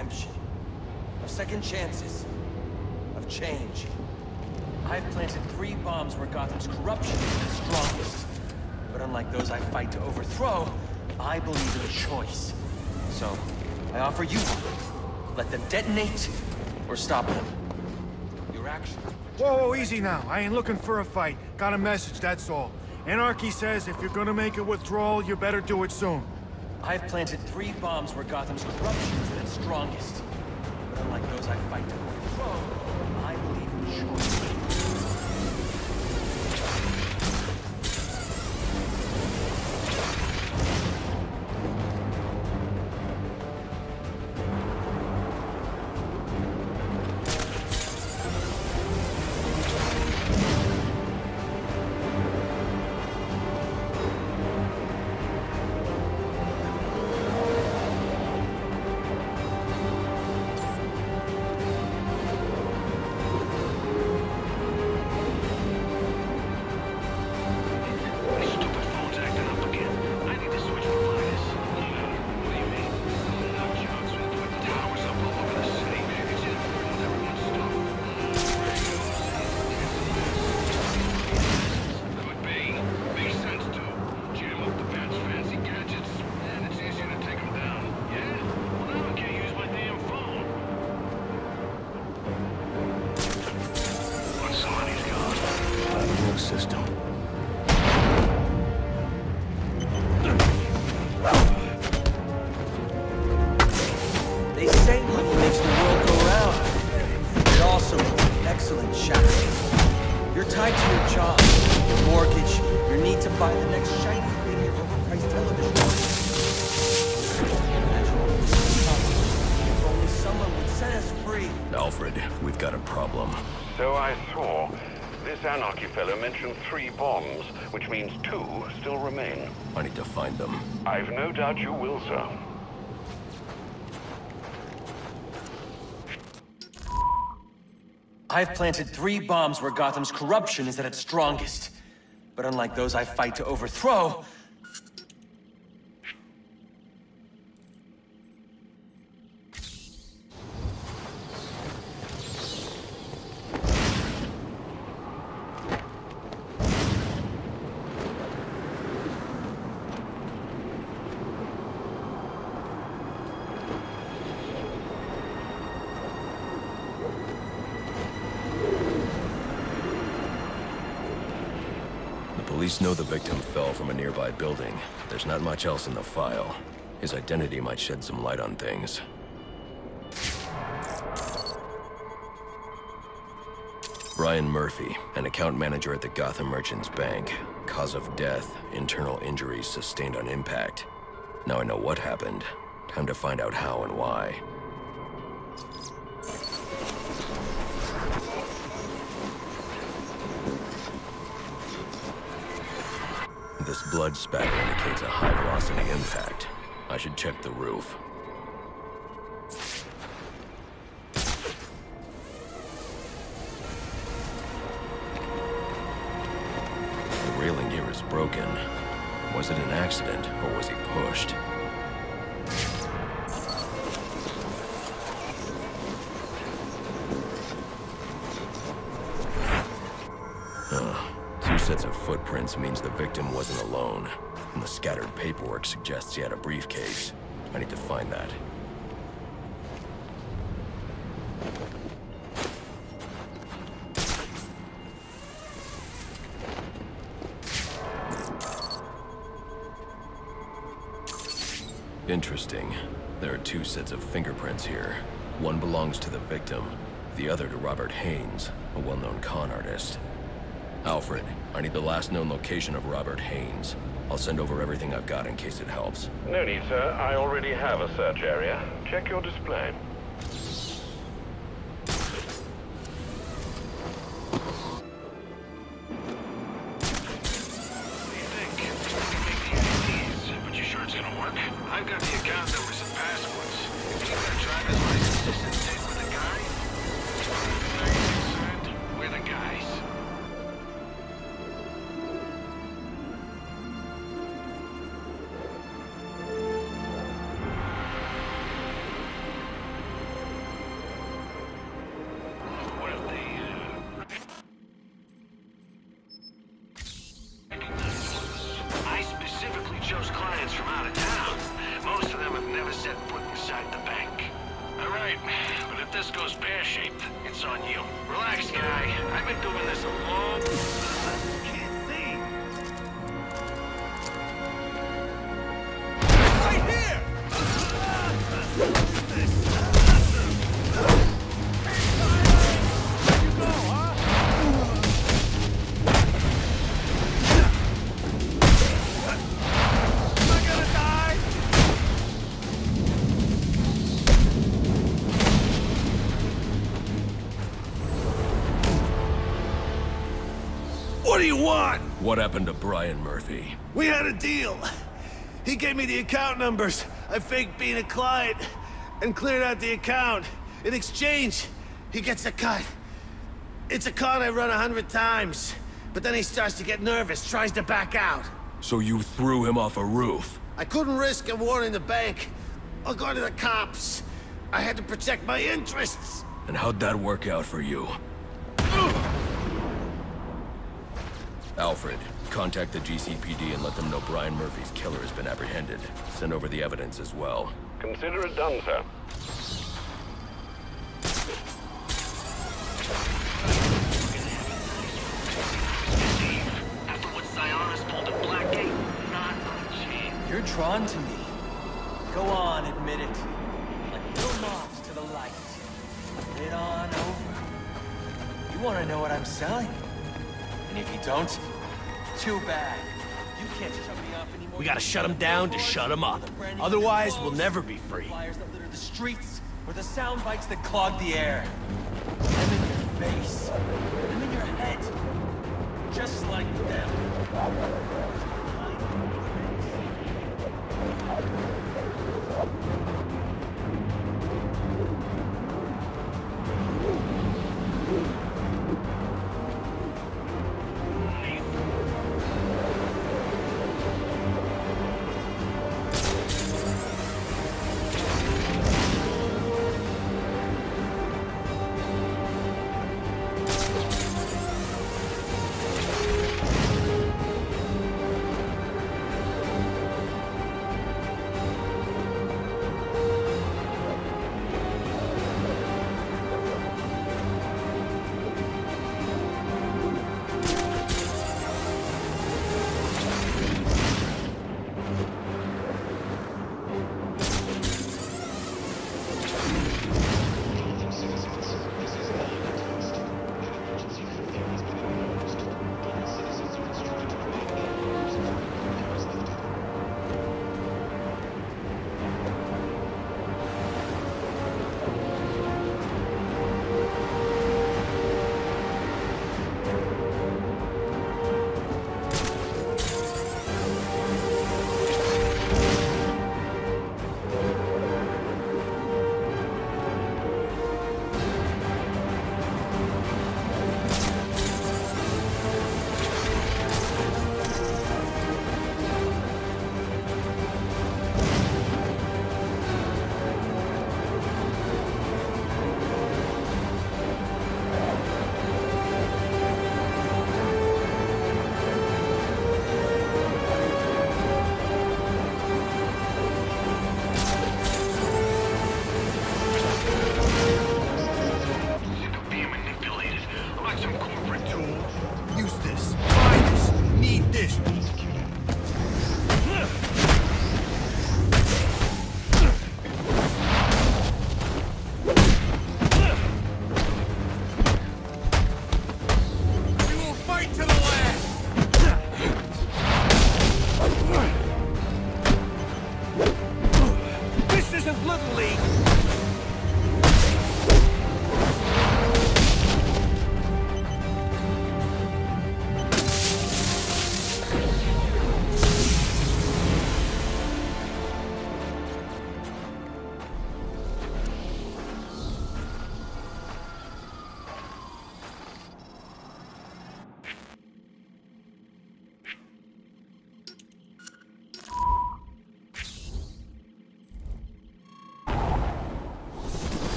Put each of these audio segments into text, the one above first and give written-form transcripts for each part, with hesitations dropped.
redemption, of second chances, of change. I've planted 3 bombs where Gotham's corruption is its strongest. But unlike those I fight to overthrow, I believe in choice. So, I offer you one. Let them detonate, or stop them. Your actions... Whoa, easy now. I ain't looking for a fight. Got a message, that's all. Anarchy says if you're gonna make a withdrawal, you better do it soon. I've planted 3 bombs where Gotham's corruption is at its strongest. But unlike those I fight to overthrow, I believe in choice. System. They say money makes the world go round. It also makes an excellent shadow. You're tied to your job, your mortgage, your need to buy the next shiny thing, your overpriced television. If only someone would set us free. Alfred, we've got a problem. So I saw. This Anarchy fellow mentioned 3 bombs, which means 2 still remain. I need to find them. I've no doubt you will, sir. I've planted 3 bombs where Gotham's corruption is at its strongest. But unlike those I fight to overthrow, Police know the victim fell from a nearby building. There's not much else in the file. His identity might shed some light on things. Brian Murphy, an account manager at the Gotham Merchants Bank. Cause of death, internal injuries sustained on impact. Now I know what happened. Time to find out how and why. This blood spatter indicates a high-velocity impact. I should check the roof. The railing here is broken. Was it an accident, or was he pushed? Two sets of footprints means the victim wasn't alone, and the scattered paperwork suggests he had a briefcase. I need to find that. Interesting. There are 2 sets of fingerprints here. One belongs to the victim, the other to Robert Haynes, a well-known con artist. Alfred, I need the last known location of Robert Haynes. I'll send over everything I've got in case it helps. No need, sir. I already have a search area. Check your display. I've got the account numbers and passwords. If you've got driver's licenses in sync with the guy, as far as the guy is concerned, we're the guys. this goes pear-shaped, it's on you. Relax, guy. I've been doing this a long... Can't see. Right here! What do you want? What happened to Brian Murphy? We had a deal. He gave me the account numbers. I faked being a client and cleared out the account. In exchange, he gets a cut. It's a con I run 100 times. But then he starts to get nervous, tries to back out. So you threw him off a roof? I couldn't risk him warning the bank. I'll go to the cops. I had to protect my interests. And how'd that work out for you? Alfred, contact the GCPD and let them know Brian Murphy's killer has been apprehended. Send over the evidence as well. Consider it done, sir. After what Sionis pulled at Blackgate, not a chance. You're drawn to me. Go on, admit it. Like little moths to the light. Get on over. You want to know what I'm selling? And if you don't, too bad. You can't shut me off anymore. We gotta shut him down to shut him up. Otherwise, we'll never be free. Flyers that litter the streets, or the sound bites that clog the air. I'm in your face. I'm in your head. Just like them.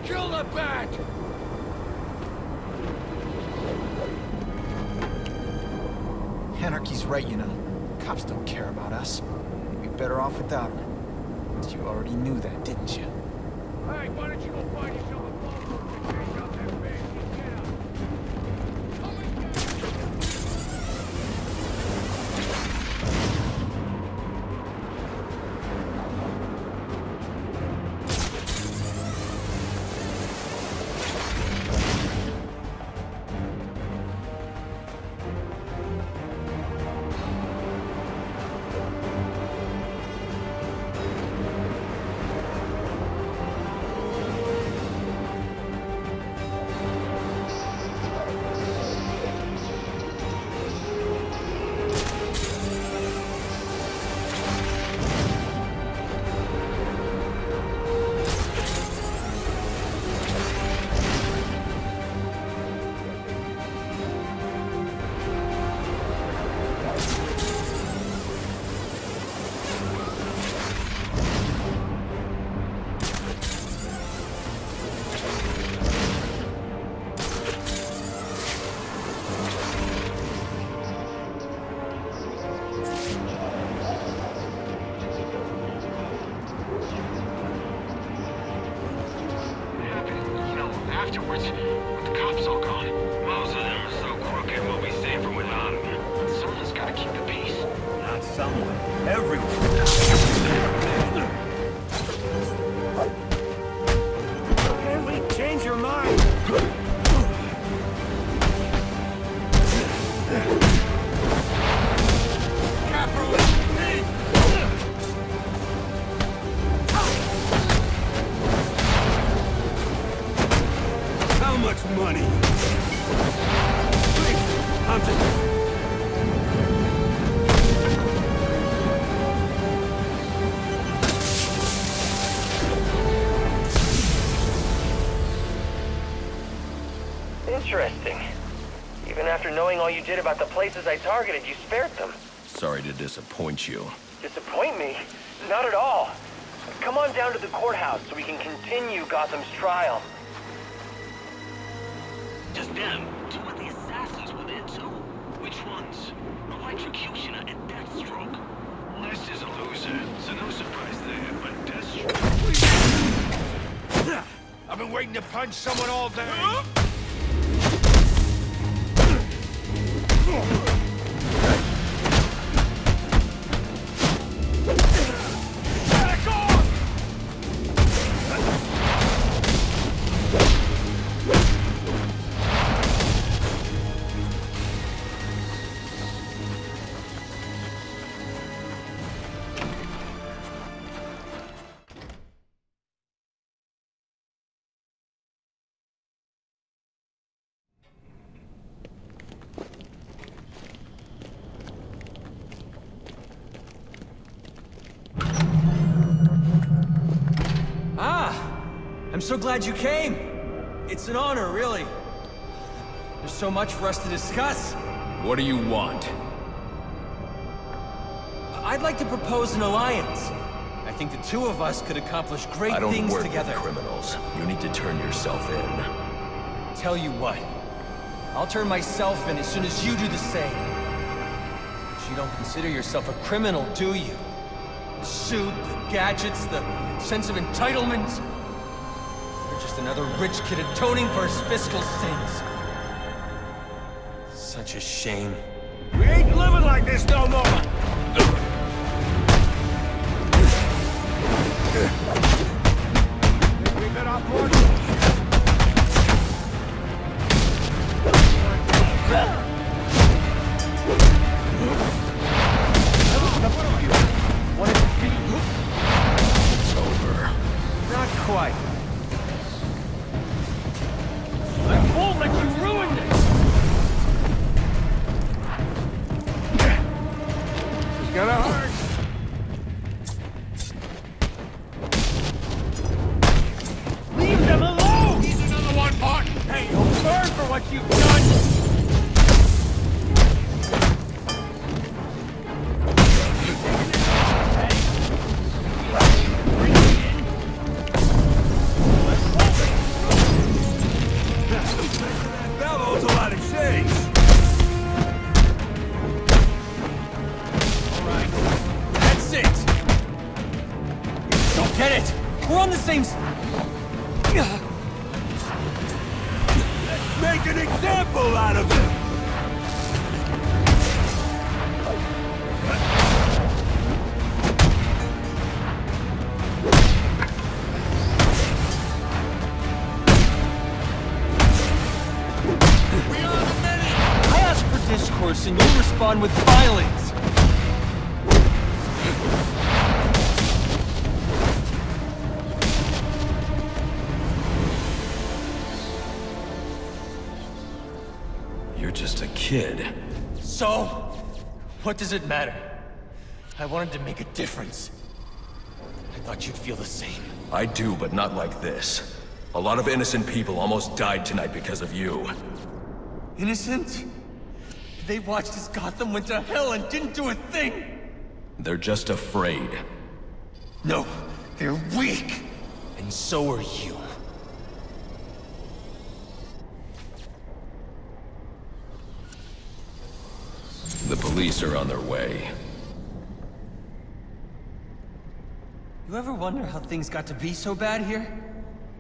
Kill the bat! Anarchy's right, you know. Cops don't care about us. We'd be better off without them. You already knew that, didn't you? Hey, why don't you go find yourself a phone and change out that bag? Get out. Afterwards, with the cops all gone, most of them are so crooked we'll be safer without them. Someone's gotta keep the peace. Not someone. Everyone. Can we change your mind? How much money? Please, I'm just... Interesting. Even after knowing all you did about the places I targeted, you spared them. Sorry to disappoint you. Disappoint me? Not at all. Come on down to the courthouse so we can continue Gotham's trial. Just them. Two of the assassins were there too. Which ones? Electrocutioner and Deathstroke. List is a loser, so no surprise there, but Deathstroke... I've been waiting to punch someone all day. Back off! I'm so glad you came. It's an honor, really. There's so much for us to discuss. What do you want? I'd like to propose an alliance. I think the two of us could accomplish great I don't things work together. with criminals. You need to turn yourself in. Tell you what, I'll turn myself in as soon as you do the same. But you don't consider yourself a criminal, do you? The suit, the gadgets, the sense of entitlement. You're just another rich kid atoning for his fiscal sins. Such a shame. We ain't living like this no more! Think we bit off more? It's over. Not quite. I won't let you ruin this! This is gonna hurt. Leave them alone! He's another one, Mark! Hey, you'll burn for what you've done! We're on the same s- Make an example out of him! I ask for discourse and you respond with violence. You're just a kid. So, what does it matter? I wanted to make a difference. I thought you'd feel the same. I do, but not like this. A lot of innocent people almost died tonight because of you. Innocent? They watched as Gotham went to hell and didn't do a thing! They're just afraid. No, they're weak! And so are you. The police are on their way. You ever wonder how things got to be so bad here?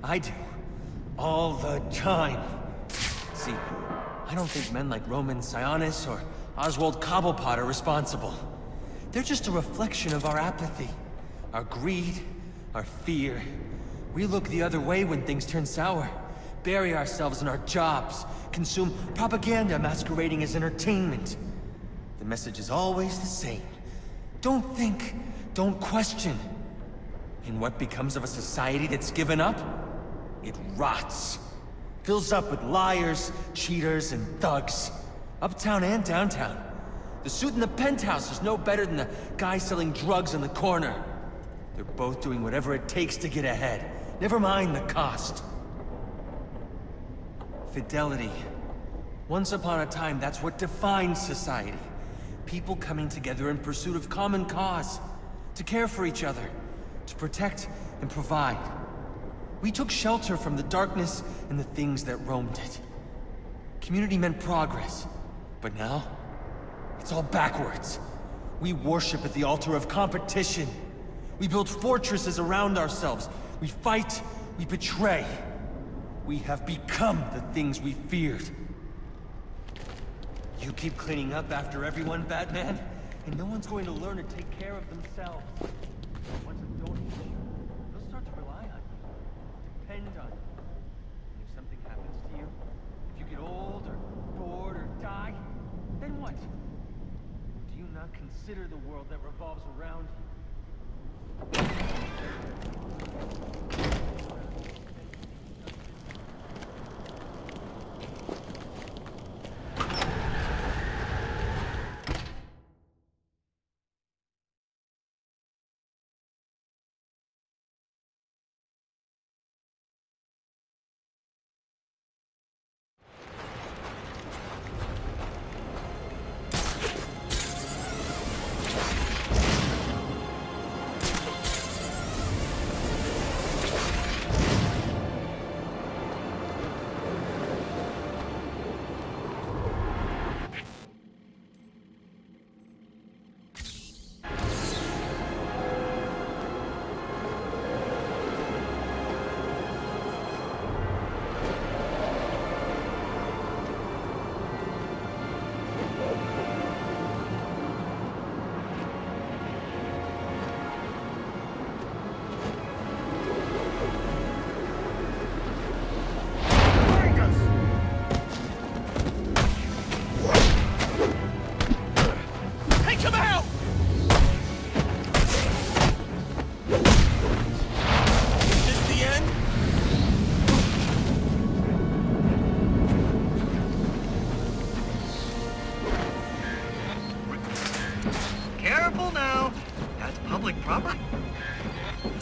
I do. All the time. See, I don't think men like Roman Sionis or Oswald Cobblepot are responsible. They're just a reflection of our apathy, our greed, our fear. We look the other way when things turn sour, bury ourselves in our jobs, consume propaganda masquerading as entertainment. The message is always the same. Don't think, don't question. And what becomes of a society that's given up? It rots. Fills up with liars, cheaters, and thugs. Uptown and downtown. The suit in the penthouse is no better than the guy selling drugs in the corner. They're both doing whatever it takes to get ahead. Never mind the cost. Fidelity. Once upon a time, that's what defined society. People coming together in pursuit of common cause. To care for each other. To protect and provide. We took shelter from the darkness and the things that roamed it. Community meant progress. But now, it's all backwards. We worship at the altar of competition. We build fortresses around ourselves. We fight, we betray. We have become the things we feared. You keep cleaning up after everyone, Batman, and no one's going to learn to take care of themselves. Once a don't hit you, they'll start to rely on you, depend on you. And if something happens to you, if you get old or bored or die, then what? Do you not consider the world that revolves around you?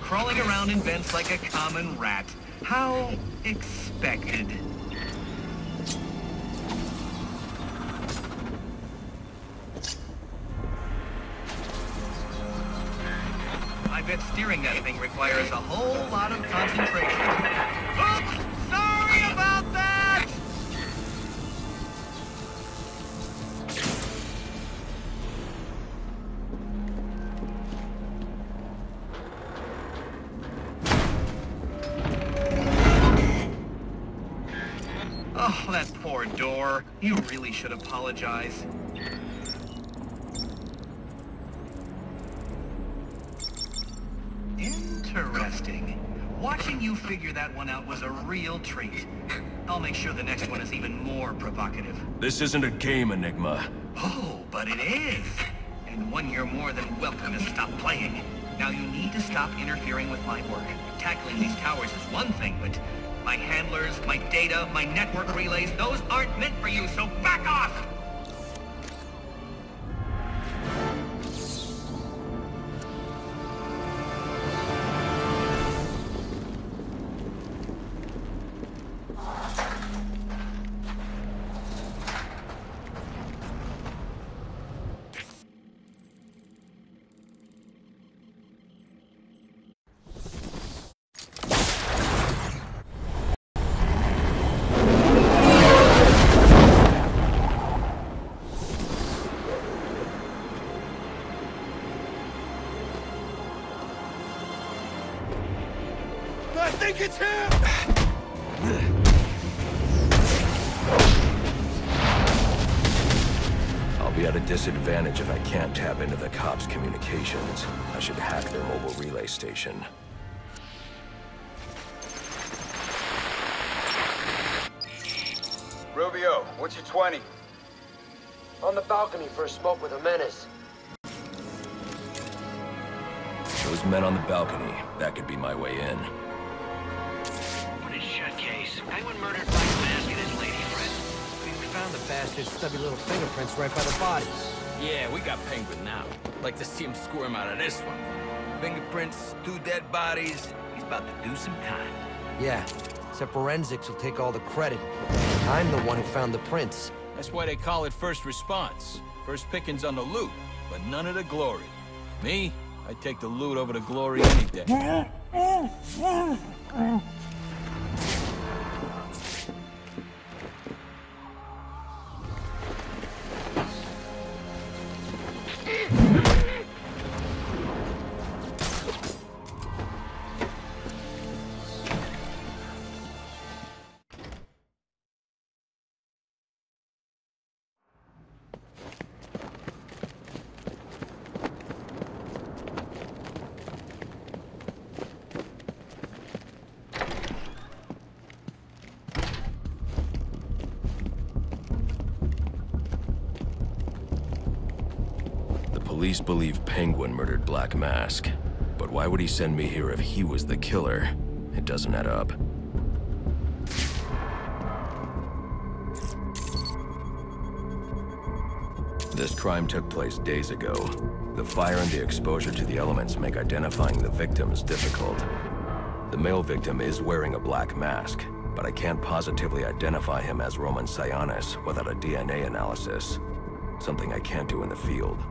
Crawling around in vents like a common rat. How expected. I bet steering that thing requires a whole lot of concentration. Oops! Sorry about that! anymore. You really should apologize. Interesting. Watching you figure that one out was a real treat. I'll make sure the next one is even more provocative. This isn't a game, Enigma. Oh, but it is. And one you're more than welcome to stop playing. Now you need to stop interfering with my work. Tackling these towers is one thing, but my handlers, my data, my network relays, those aren't meant for you, so back off! I think it's him! I'll be at a disadvantage if I can't tap into the cops' communications. I should hack their mobile relay station. Rubio, what's your 20? On the balcony for a smoke with a menace. Those men on the balcony, that could be my way in. What a shut case. Penguin murdered Black Mask and his lady friend. We found the bastard's stubby little fingerprints right by the bodies. Yeah, we got Penguin now. Like to see him squirm out of this one. Fingerprints, 2 dead bodies. He's about to do some time. Yeah, except forensics will take all the credit. I'm the one who found the prints. That's why they call it first response. First pickings on the loot, but none of the glory. Me, I take the loot over the glory any day. Police believe Penguin murdered Black Mask, but why would he send me here if he was the killer? It doesn't add up. This crime took place days ago. The fire and the exposure to the elements make identifying the victims difficult. The male victim is wearing a black mask, but I can't positively identify him as Roman Sionis without a DNA analysis. Something I can't do in the field.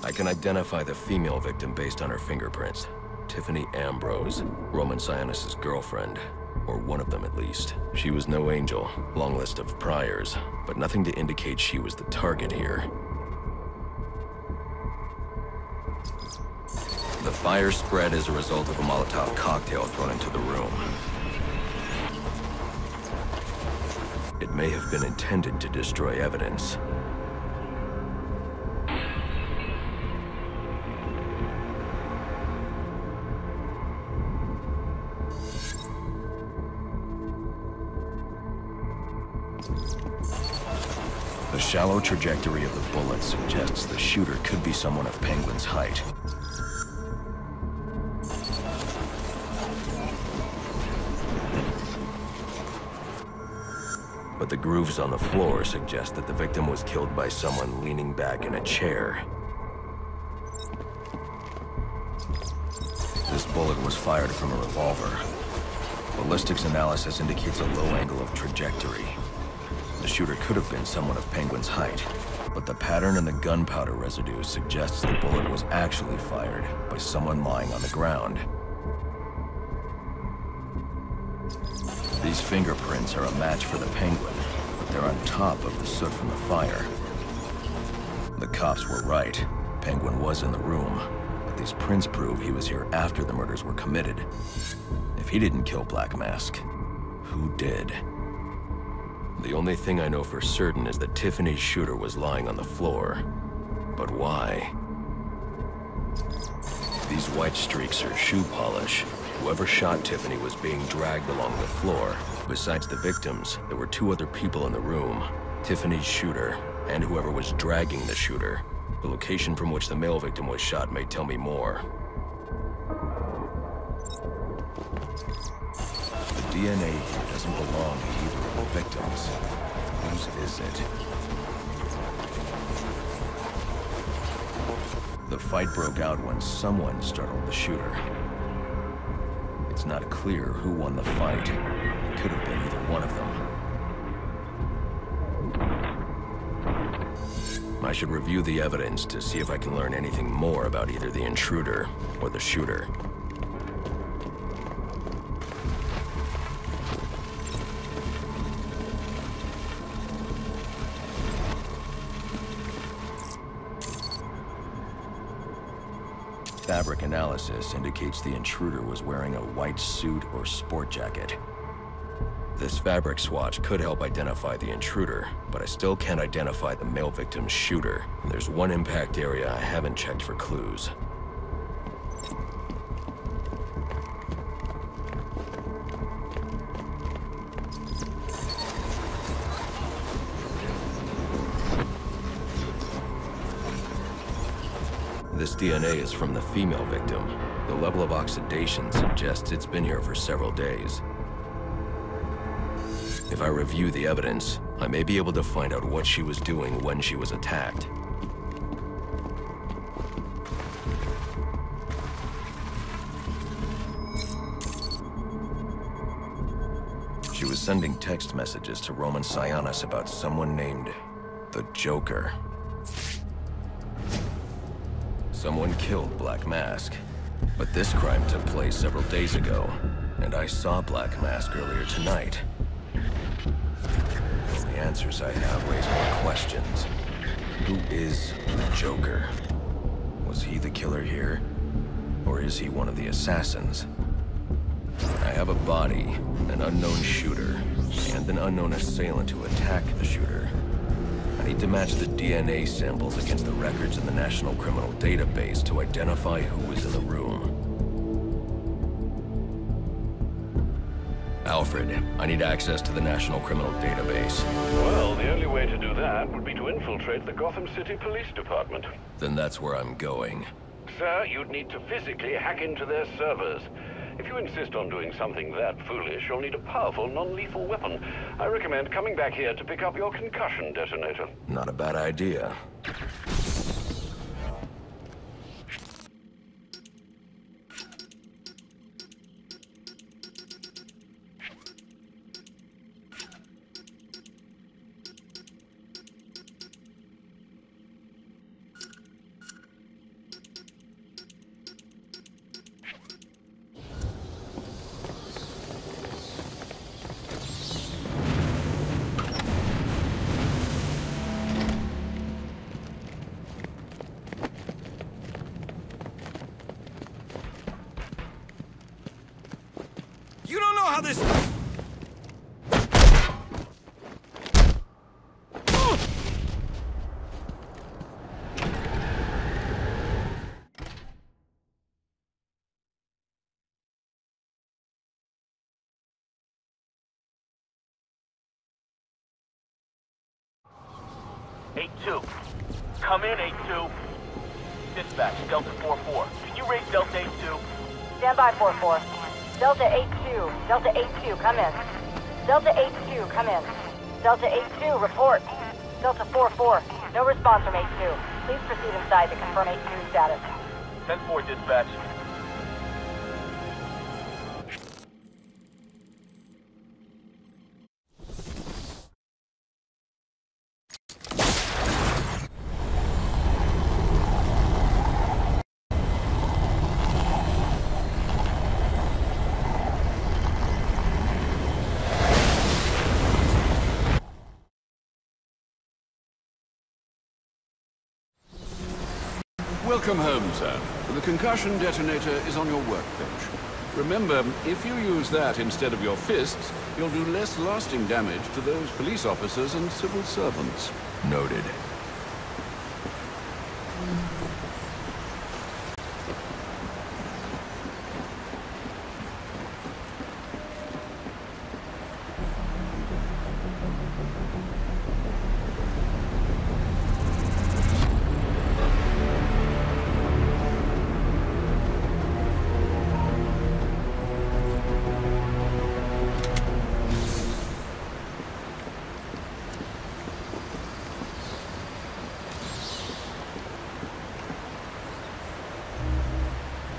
I can identify the female victim based on her fingerprints. Tiffany Ambrose, Roman Sionis' girlfriend. Or one of them at least. She was no angel, long list of priors, but nothing to indicate she was the target here. The fire spread as a result of a Molotov cocktail thrown into the room. It may have been intended to destroy evidence. The shallow trajectory of the bullet suggests the shooter could be someone of Penguin's height. But the grooves on the floor suggest that the victim was killed by someone leaning back in a chair. This bullet was fired from a revolver. Ballistics analysis indicates a low angle of trajectory. The shooter could have been someone of Penguin's height, but the pattern in the gunpowder residue suggests the bullet was actually fired by someone lying on the ground. These fingerprints are a match for the Penguin, but they're on top of the soot from the fire. The cops were right. Penguin was in the room, but These prints prove he was here after the murders were committed. If he didn't kill Black Mask, who did? The only thing I know for certain is that Tiffany's shooter was lying on the floor. But why? These white streaks are shoe polish. Whoever shot Tiffany was being dragged along the floor. Besides the victims, there were 2 other people in the room. Tiffany's shooter, and whoever was dragging the shooter. The location from which the male victim was shot may tell me more. The DNA here doesn't belong to either of the victims. Whose is it? The fight broke out when someone startled the shooter. It's not clear who won the fight. It could have been either one of them. I should review the evidence to see if I can learn anything more about either the intruder or the shooter. Fabric analysis indicates the intruder was wearing a white suit or sport jacket. This fabric swatch could help identify the intruder, but I still can't identify the male victim's shooter. There's one impact area I haven't checked for clues. This DNA is from the female victim. The level of oxidation suggests it's been here for several days. If I review the evidence, I may be able to find out what she was doing when she was attacked. She was sending text messages to Roman Sionis about someone named the Joker. Someone killed Black Mask, but this crime took place several days ago, and I saw Black Mask earlier tonight. The answers I have raise more questions. Who is the Joker? Was he the killer here? Or is he one of the assassins? I have a body, an unknown shooter, and an unknown assailant who attacked the shooter. I need to match the DNA samples against the records in the National Criminal Database to identify who was in the room. Alfred, I need access to the National Criminal Database. Well, the only way to do that would be to infiltrate the Gotham City Police Department. Then that's where I'm going. Sir, you'd need to physically hack into their servers. If you insist on doing something that foolish, you'll need a powerful, non-lethal weapon. I recommend coming back here to pick up your concussion detonator. Not a bad idea. You don't know how this... Eight-2. Come in, 8-2. Dispatch, Delta 4-4. Can you raise Delta 8-2? Stand by, 4-4. Delta 8-2. Delta 8-2, come in. Delta 8-2, come in. Delta 8-2, report. Delta 4-4, no response from 8-2. Please proceed inside to confirm 8-2 status. 10-4, dispatch. Welcome home, sir. The concussion detonator is on your workbench. Remember, if you use that instead of your fists, you'll do less lasting damage to those police officers and civil servants. Noted.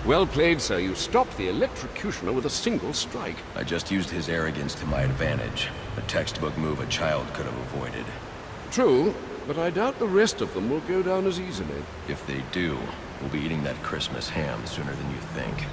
Well played, sir. You stopped the electrocutioner with a single strike. I just used his arrogance to my advantage. A textbook move a child could have avoided. True, but I doubt the rest of them will go down as easily. If they do, we'll be eating that Christmas ham sooner than you think.